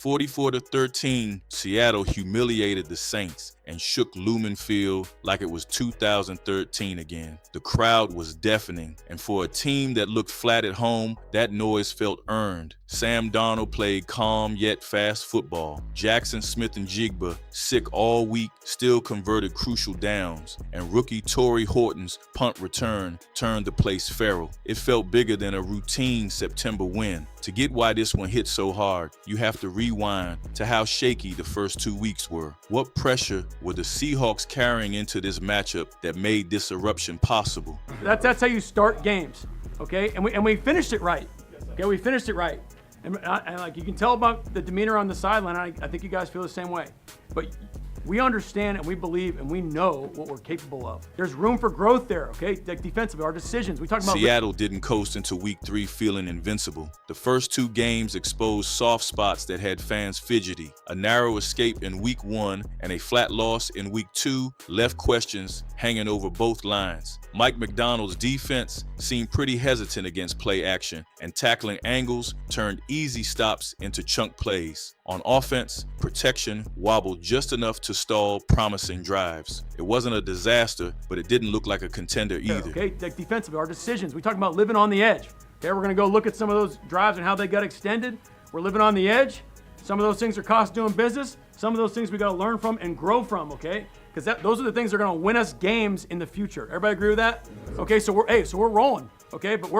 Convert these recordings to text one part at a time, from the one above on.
44-13, Seattle humiliated the Saints and shook Lumen Field like it was 2013 again. The crowd was deafening, and for a team that looked flat at home, that noise felt earned. Sam Darnold played calm yet fast football. Jackson Smith-Njigba, sick all week, still converted crucial downs, and rookie Torrey Horton's punt return turned the place feral. It felt bigger than a routine September win. To get why this one hit so hard, you have to rewind to how shaky the first 2 weeks were. What pressure were the Seahawks carrying into this matchup that made this eruption possible? That's how you start games, okay? And we finished it right. Okay, we finished it right. And like you can tell about the demeanor on the sideline. I think you guys feel the same way. But we understand and we believe and we know what we're capable of. There's room for growth there, okay? Like defensively, our decisions. We talk about Seattle didn't coast into week 3 feeling invincible. The first 2 games exposed soft spots that had fans fidgety. A narrow escape in week 1 and a flat loss in week 2 left questions hanging over both lines. Mike McDonald's defense seemed pretty hesitant against play action, and tackling angles turned easy stops into chunk plays. On offense, protection wobbled just enough to stall promising drives. It wasn't a disaster, but it didn't look like a contender either. Okay, like defensively, our decisions. We talk about living on the edge. Okay, we're going to go look at some of those drives and how they got extended. We're living on the edge. Some of those things are cost doing business. Some of those things we got to learn from and grow from, okay? Because those are the things that are going to win us games in the future. Everybody agree with that? Okay, so we're rolling, okay? But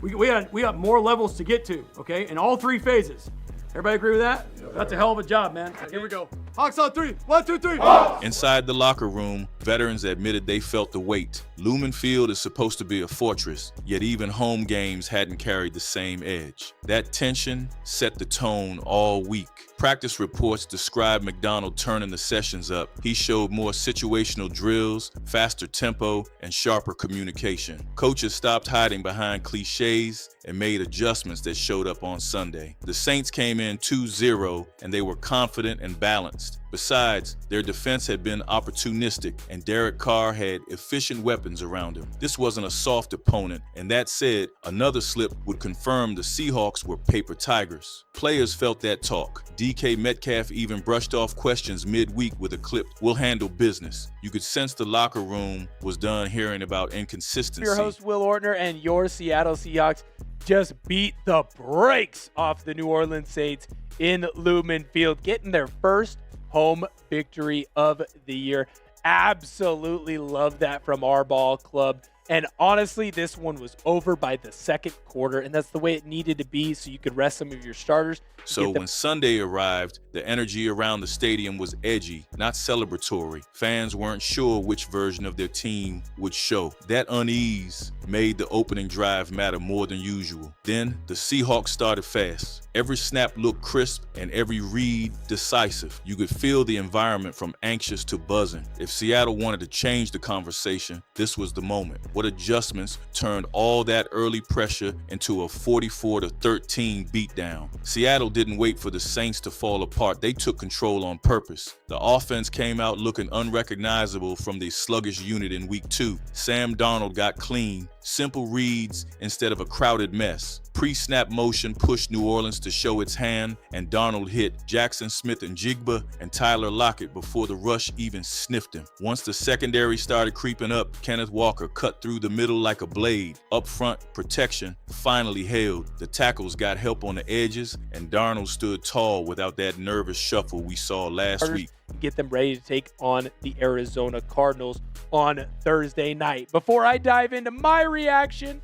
we got more levels to get to, okay? In all 3 phases. Everybody agree with that? That's a hell of a job, man. Here we go. Hawks on 3. 1, 2, 3. Hawks! Inside the locker room, veterans admitted they felt the weight. Lumen Field is supposed to be a fortress, yet even home games hadn't carried the same edge. That tension set the tone all week. Practice reports describe McDonald turning the sessions up. He showed more situational drills, faster tempo, and sharper communication. Coaches stopped hiding behind cliches and made adjustments that showed up on Sunday. The Saints came in 2-0, and they were confident and balanced. Besides, their defense had been opportunistic, and Derek Carr had efficient weapons around him. This wasn't a soft opponent, and that said, another slip would confirm the Seahawks were paper tigers. Players felt that talk. DK Metcalf even brushed off questions midweek with a clip, "We'll handle business." You could sense the locker room was done hearing about inconsistency. Your host, Will Ortner, and your Seattle Seahawks just beat the brakes off the New Orleans Saints in Lumen Field, getting their first home victory of the year. Absolutely love that from our ball club. And honestly, this one was over by the second quarter, and that's the way it needed to be so you could rest some of your starters. So when Sunday arrived, the energy around the stadium was edgy, not celebratory. Fans weren't sure which version of their team would show. That unease made the opening drive matter more than usual. Then the Seahawks started fast. Every snap looked crisp and every read decisive. You could feel the environment from anxious to buzzing. If Seattle wanted to change the conversation, this was the moment. What adjustments turned all that early pressure into a 44-13 beatdown? Seattle didn't wait for the Saints to fall apart. They took control on purpose. The offense came out looking unrecognizable from the sluggish unit in week 2. Sam Darnold got clean. Simple reads instead of a crowded mess. Pre-snap motion pushed New Orleans to show its hand, and Darnold hit Jackson Smith-Njigba and Tyler Lockett before the rush even sniffed him. Once the secondary started creeping up, Kenneth Walker cut through the middle like a blade. Up front, protection finally held. The tackles got help on the edges, and Darnold stood tall without that nervous shuffle we saw last week. Get them ready to take on the Arizona Cardinals on Thursday night. Before I dive into my reaction,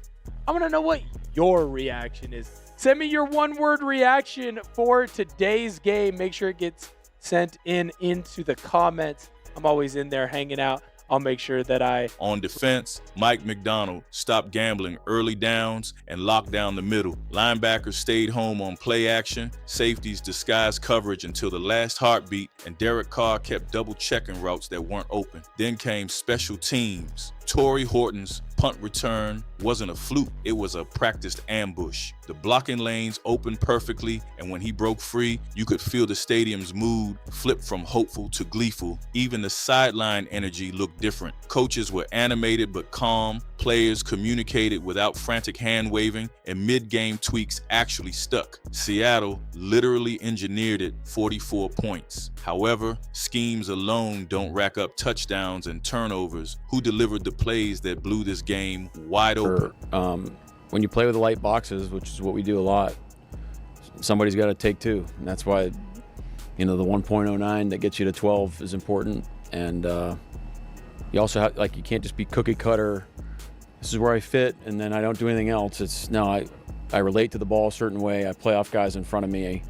I want to know what your reaction is. Send me your one-word reaction for today's game. Make sure it gets sent into the comments. I'm always in there hanging out. I'll make sure that On defense, Mike McDonald stopped gambling early downs and locked down the middle. Linebackers stayed home on play action. Safeties disguised coverage until the last heartbeat, and Derek Carr kept double-checking routes that weren't open. Then came special teams. Torrey Horton's punt return wasn't a fluke, it was a practiced ambush. The blocking lanes opened perfectly, and when he broke free, you could feel the stadium's mood flip from hopeful to gleeful. Even the sideline energy looked different. Coaches were animated but calm, Players communicated without frantic hand-waving, and mid-game tweaks actually stuck. Seattle literally engineered it 44 points. However, schemes alone don't rack up touchdowns and turnovers. Who delivered the plays that blew this game wide open? When you play with the light boxes, which is what we do a lot, somebody's got to take two. And that's why, the 1.09 that gets you to 12 is important. And you also have, you can't just be cookie cutter. This is where I fit, and then I don't do anything else. It's no, I relate to the ball a certain way. I play off guys in front of me.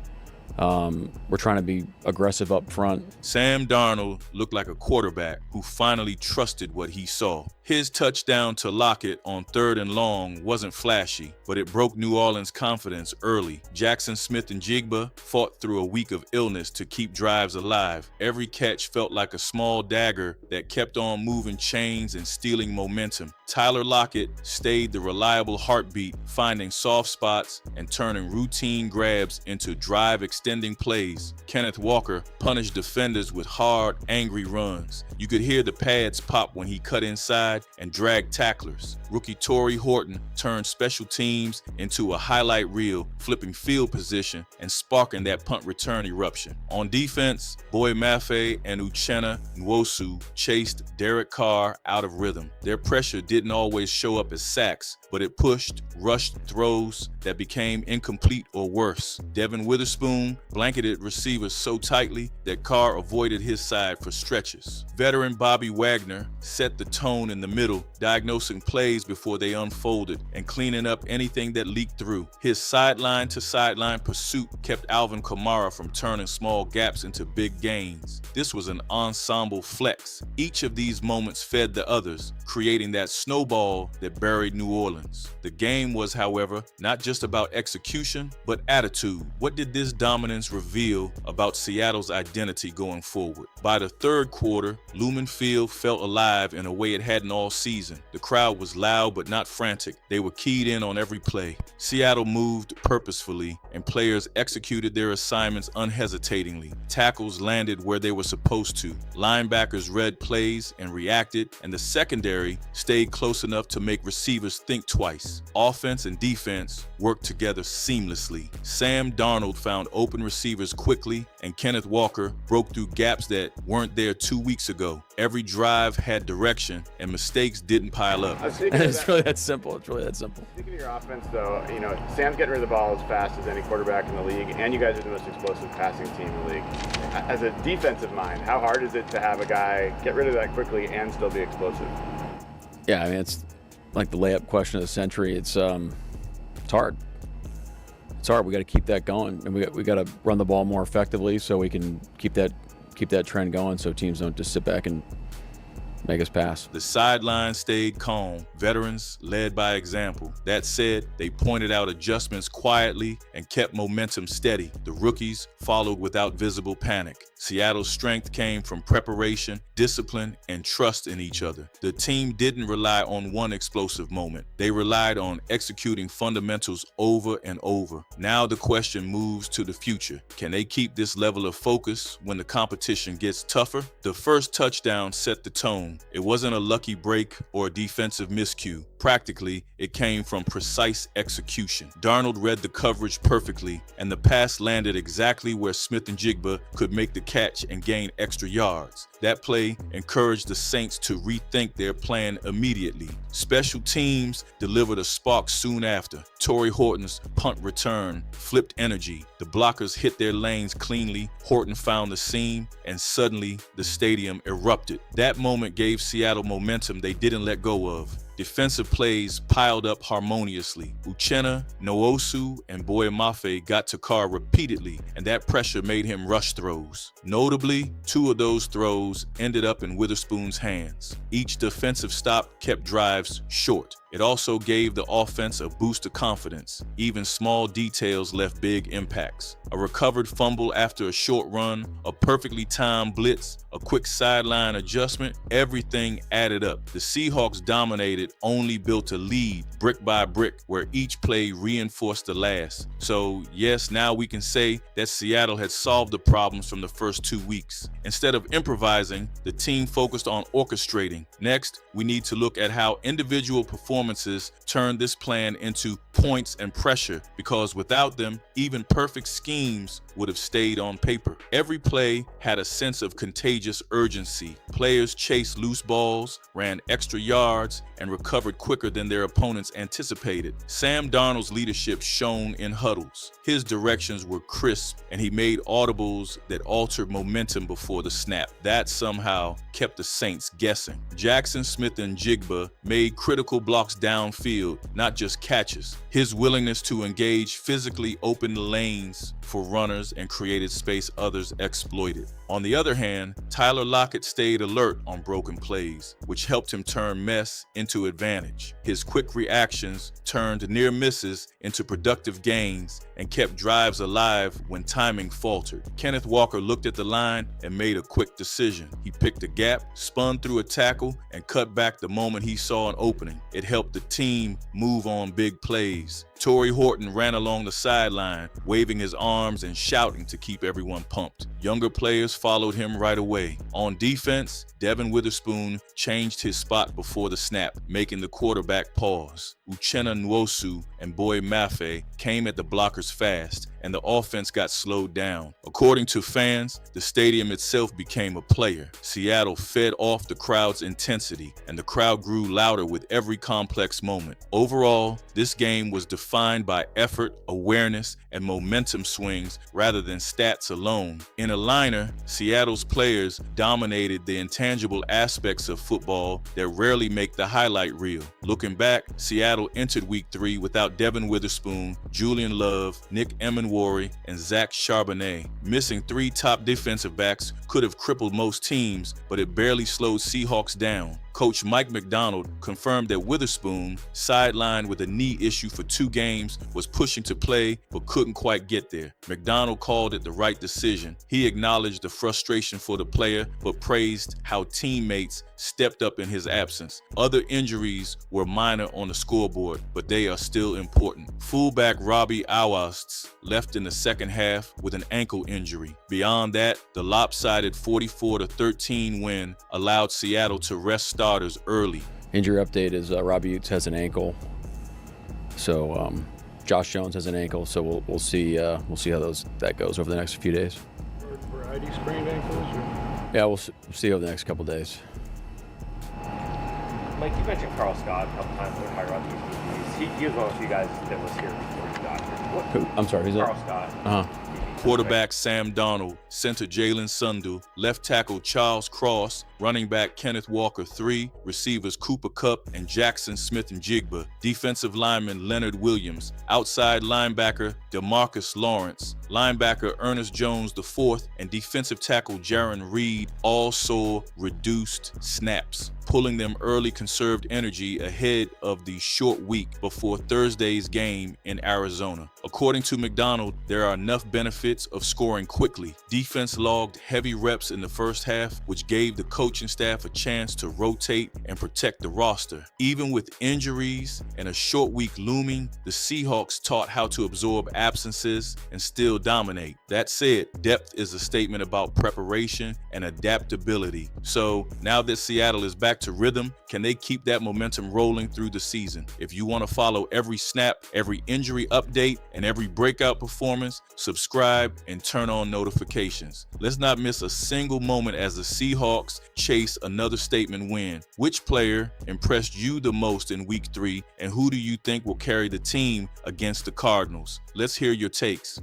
We're trying to be aggressive up front. Sam Darnold looked like a quarterback who finally trusted what he saw. His touchdown to Lockett on 3rd and long wasn't flashy, but it broke New Orleans' confidence early. Jackson Smith and Jigba fought through a week of illness to keep drives alive. Every catch felt like a small dagger that kept on moving chains and stealing momentum. Tyler Lockett stayed the reliable heartbeat, finding soft spots and turning routine grabs into drive-extending plays. Kenneth Walker punished defenders with hard, angry runs. You could hear the pads pop when he cut inside and dragged tacklers. Rookie Torrey Horton turned special teams into a highlight reel, flipping field position and sparking that punt return eruption. On defense, Boy Mafe and Uchenna Nwosu chased Derek Carr out of rhythm. Their pressure didn't always show up as sacks, but it pushed, rushed throws that became incomplete or worse. Devin Witherspoon blanketed receivers so tightly that Carr avoided his side for stretches. Veteran Bobby Wagner set the tone in the middle, diagnosing plays before they unfolded and cleaning up anything that leaked through. His sideline-to-sideline pursuit kept Alvin Kamara from turning small gaps into big gains. This was an ensemble flex. Each of these moments fed the others, creating that snowball that buried New Orleans. The game was, however, not just about execution, but attitude. What did this dominance reveal about Seattle's identity going forward? By the third quarter, Lumen Field felt alive in a way it hadn't all season. The crowd was loud but not frantic. They were keyed in on every play. Seattle moved purposefully, and players executed their assignments unhesitatingly. Tackles landed where they were supposed to. Linebackers read plays and reacted, and the secondary stayed close enough to make receivers think twice. Offense and defense worked together seamlessly. Sam Darnold found open receivers quickly, and Kenneth Walker broke through gaps that weren't there 2 weeks ago. Every drive had direction, and mistakes didn't pile up. It's really that simple. It's really that simple. Speaking of your offense, though, Sam's getting rid of the ball as fast as any quarterback in the league, and you guys are the most explosive passing team in the league. As a defensive mind, how hard is it to have a guy get rid of that quickly and still be explosive? Yeah, it's like the layup question of the century. It's hard. It's hard. We got to keep that going, and we got to run the ball more effectively so we can keep that trend going, so teams don't just sit back and make us pass. The sideline stayed calm. Veterans led by example. That said, they pointed out adjustments quietly and kept momentum steady. The rookies followed without visible panic. Seattle's strength came from preparation, discipline, and trust in each other. The team didn't rely on one explosive moment. They relied on executing fundamentals over and over. Now the question moves to the future. Can they keep this level of focus when the competition gets tougher? The first touchdown set the tone. It wasn't a lucky break or a defensive miscue. Practically, it came from precise execution. Darnold read the coverage perfectly, and the pass landed exactly where Smith and Jigba could make the catch and gain extra yards. That play encouraged the Saints to rethink their plan immediately. Special teams delivered a spark soon after. Torrey Horton's punt return flipped energy. The blockers hit their lanes cleanly. Horton found the seam, and suddenly the stadium erupted. That moment gave Seattle momentum they didn't let go of. Defensive plays piled up harmoniously. Uchenna, Nwosu, and Boy Mafe got to Carr repeatedly, and that pressure made him rush throws. Notably, 2 of those throws ended up in Witherspoon's hands. Each defensive stop kept drives short. It also gave the offense a boost of confidence. Even small details left big impacts. A recovered fumble after a short run, a perfectly timed blitz, a quick sideline adjustment, everything added up. The Seahawks dominated, only built a lead brick by brick, where each play reinforced the last. So yes, now we can say that Seattle had solved the problems from the first 2 weeks. Instead of improvising, the team focused on orchestrating. Next, we need to look at how individual performances turned this plan into points and pressure, because without them, even perfect schemes would have stayed on paper. Every play had a sense of contagious urgency. Players chased loose balls, ran extra yards, and recovered quicker than their opponents anticipated. Sam Darnold's leadership shone in huddles. His directions were crisp, and he made audibles that altered momentum before the snap. That somehow kept the Saints guessing. Jackson Smith and Jigba made critical blocks downfield, not just catches. His willingness to engage physically opened lanes for runners and created space others exploited. On the other hand, Tyler Lockett stayed alert on broken plays, which helped him turn mess into advantage. His quick reactions turned near misses into productive gains and kept drives alive when timing faltered. Kenneth Walker looked at the line and made a quick decision. He picked a gap, spun through a tackle, and cut back the moment he saw an opening. It helped the team move on big plays. Torrey Horton ran along the sideline, waving his arms and shouting to keep everyone pumped. Younger players followed him right away. On defense, Devin Witherspoon changed his spot before the snap, making the quarterback pause. Uchenna Nwosu and Boy Mafe came at the blockers fast, and the offense got slowed down. According to fans, the stadium itself became a player. Seattle fed off the crowd's intensity, and the crowd grew louder with every complex moment. Overall, this game was defined by effort, awareness, and momentum swings rather than stats alone. In a liner, Seattle's players dominated the intangible aspects of football that rarely make the highlight reel. Looking back, Seattle entered Week 3 without Devin Witherspoon, Julian Love, Nick Emenwari, and Zach Charbonnet. Missing 3 top defensive backs could have crippled most teams, but it barely slowed Seahawks down. Coach Mike McDonald confirmed that Witherspoon, sidelined with a knee issue for 2 games, was pushing to play but couldn't quite get there. McDonald called it the right decision. He acknowledged the frustration for the player but praised how teammates stepped up in his absence. Other injuries were minor on the scoreboard, but they are still important. Fullback Robbie Awasts left in the second half with an ankle injury. Beyond that, the lopsided 44-13 win allowed Seattle to rest starters early. Injury update is Robbie Utes has an ankle. So Josh Jones has an ankle. So we'll see how that goes over the next few days. Variety sprained ankles? Or? Yeah, we'll see over the next couple days. Mike, you mentioned Carl Scott a couple times with higher up DBs. He was one of the few guys that was here before he got here. I'm sorry, who's Carl that? Scott. Quarterback Sam Darnold, center Jalen Sundu, left tackle Charles Cross, running back Kenneth Walker 3, receivers Cooper Kupp and Jackson Smith and Jigba, defensive lineman Leonard Williams, outside linebacker DeMarcus Lawrence, linebacker Ernest Jones IV, and defensive tackle Jaron Reed all saw reduced snaps. Pulling them early conserved energy ahead of the short week before Thursday's game in Arizona. According to McDonald, there are enough benefits of scoring quickly. Defense logged heavy reps in the first half, which gave the coaching staff a chance to rotate and protect the roster. Even with injuries and a short week looming, the Seahawks taught how to absorb absences and still dominate. That said, depth is a statement about preparation and adaptability. So now that Seattle is back to rhythm, can they keep that momentum rolling through the season? If you want to follow every snap, every injury update, and every breakout performance, subscribe and turn on notifications. Let's not miss a single moment as the Seahawks chase another statement win. Which player impressed you the most in Week 3, and who do you think will carry the team against the Cardinals? Let's hear your takes.